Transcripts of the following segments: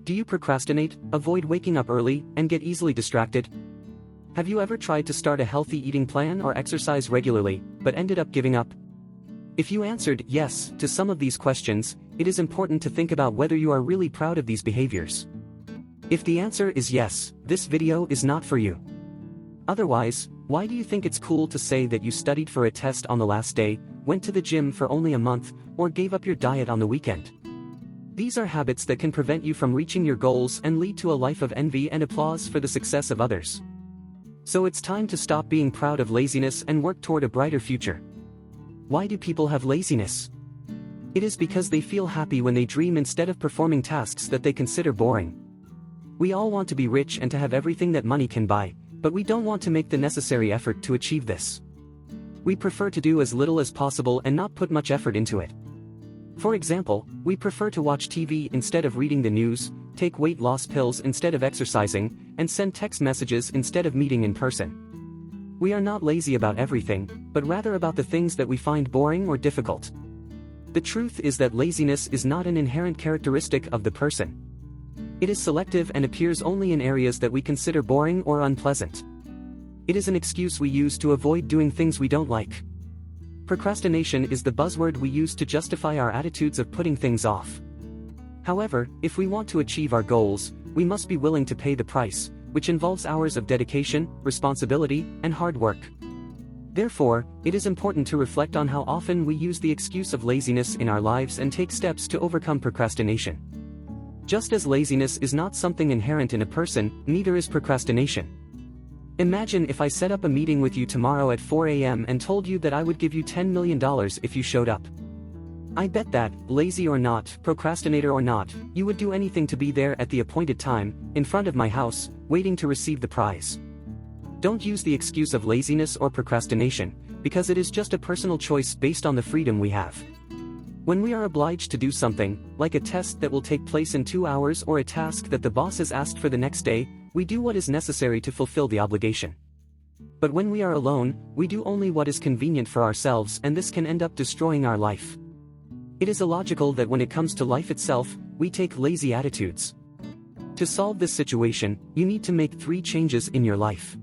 Do you procrastinate, avoid waking up early, and get easily distracted? Have you ever tried to start a healthy eating plan or exercise regularly, but ended up giving up? If you answered yes to some of these questions, it is important to think about whether you are really proud of these behaviors. If the answer is yes, this video is not for you. Otherwise, why do you think it's cool to say that you studied for a test on the last day, went to the gym for only a month, or gave up your diet on the weekend? These are habits that can prevent you from reaching your goals and lead to a life of envy and applause for the success of others. So it's time to stop being proud of laziness and work toward a brighter future. Why do people have laziness? It is because they feel happy when they dream instead of performing tasks that they consider boring. We all want to be rich and to have everything that money can buy, but we don't want to make the necessary effort to achieve this. We prefer to do as little as possible and not put much effort into it. For example, we prefer to watch TV instead of reading the news, take weight loss pills instead of exercising, and send text messages instead of meeting in person. We are not lazy about everything, but rather about the things that we find boring or difficult. The truth is that laziness is not an inherent characteristic of the person. It is selective and appears only in areas that we consider boring or unpleasant. It is an excuse we use to avoid doing things we don't like. Procrastination is the buzzword we use to justify our attitudes of putting things off. However, if we want to achieve our goals, we must be willing to pay the price, which involves hours of dedication, responsibility, and hard work. Therefore, it is important to reflect on how often we use the excuse of laziness in our lives and take steps to overcome procrastination. Just as laziness is not something inherent in a person, neither is procrastination. Imagine if I set up a meeting with you tomorrow at 4 a.m. and told you that I would give you $10 million if you showed up. I bet that, lazy or not, procrastinator or not, you would do anything to be there at the appointed time, in front of my house, waiting to receive the prize. Don't use the excuse of laziness or procrastination, because it is just a personal choice based on the freedom we have. When we are obliged to do something, like a test that will take place in 2 hours or a task that the boss has asked for the next day, we do what is necessary to fulfill the obligation. But when we are alone, we do only what is convenient for ourselves, and this can end up destroying our life. It is illogical that when it comes to life itself, we take lazy attitudes. To solve this situation, you need to make 3 changes in your life.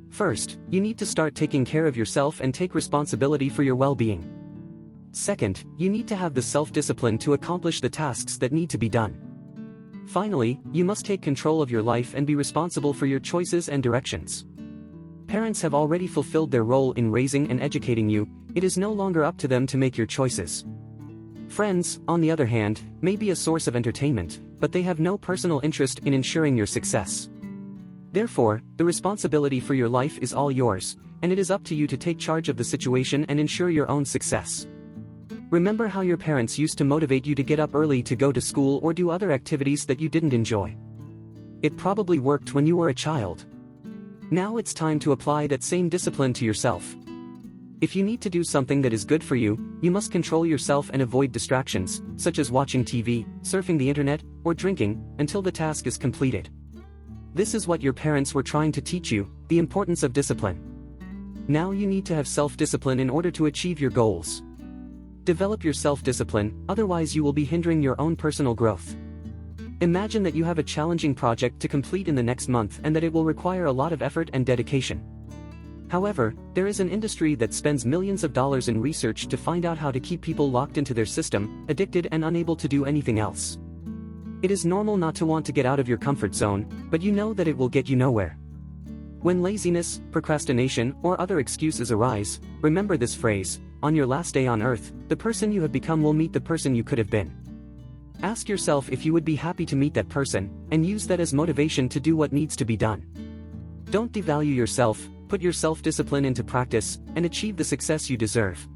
First, you need to start taking care of yourself and take responsibility for your well-being. Second, you need to have the self-discipline to accomplish the tasks that need to be done. Finally, you must take control of your life and be responsible for your choices and directions. Parents have already fulfilled their role in raising and educating you. It is no longer up to them to make your choices. Friends, on the other hand, may be a source of entertainment, but they have no personal interest in ensuring your success. Therefore, the responsibility for your life is all yours, and it is up to you to take charge of the situation and ensure your own success. Remember how your parents used to motivate you to get up early to go to school or do other activities that you didn't enjoy. It probably worked when you were a child. Now it's time to apply that same discipline to yourself. If you need to do something that is good for you, you must control yourself and avoid distractions, such as watching TV, surfing the internet, or drinking, until the task is completed. This is what your parents were trying to teach you, the importance of discipline. Now you need to have self-discipline in order to achieve your goals. Develop your self-discipline, otherwise you will be hindering your own personal growth. Imagine that you have a challenging project to complete in the next month and that it will require a lot of effort and dedication. However, there is an industry that spends millions of dollars in research to find out how to keep people locked into their system, addicted and unable to do anything else. It is normal not to want to get out of your comfort zone, but you know that it will get you nowhere. When laziness, procrastination, or other excuses arise, remember this phrase: on your last day on earth, the person you have become will meet the person you could have been. Ask yourself if you would be happy to meet that person, and use that as motivation to do what needs to be done. Don't devalue yourself, put your self-discipline into practice, and achieve the success you deserve.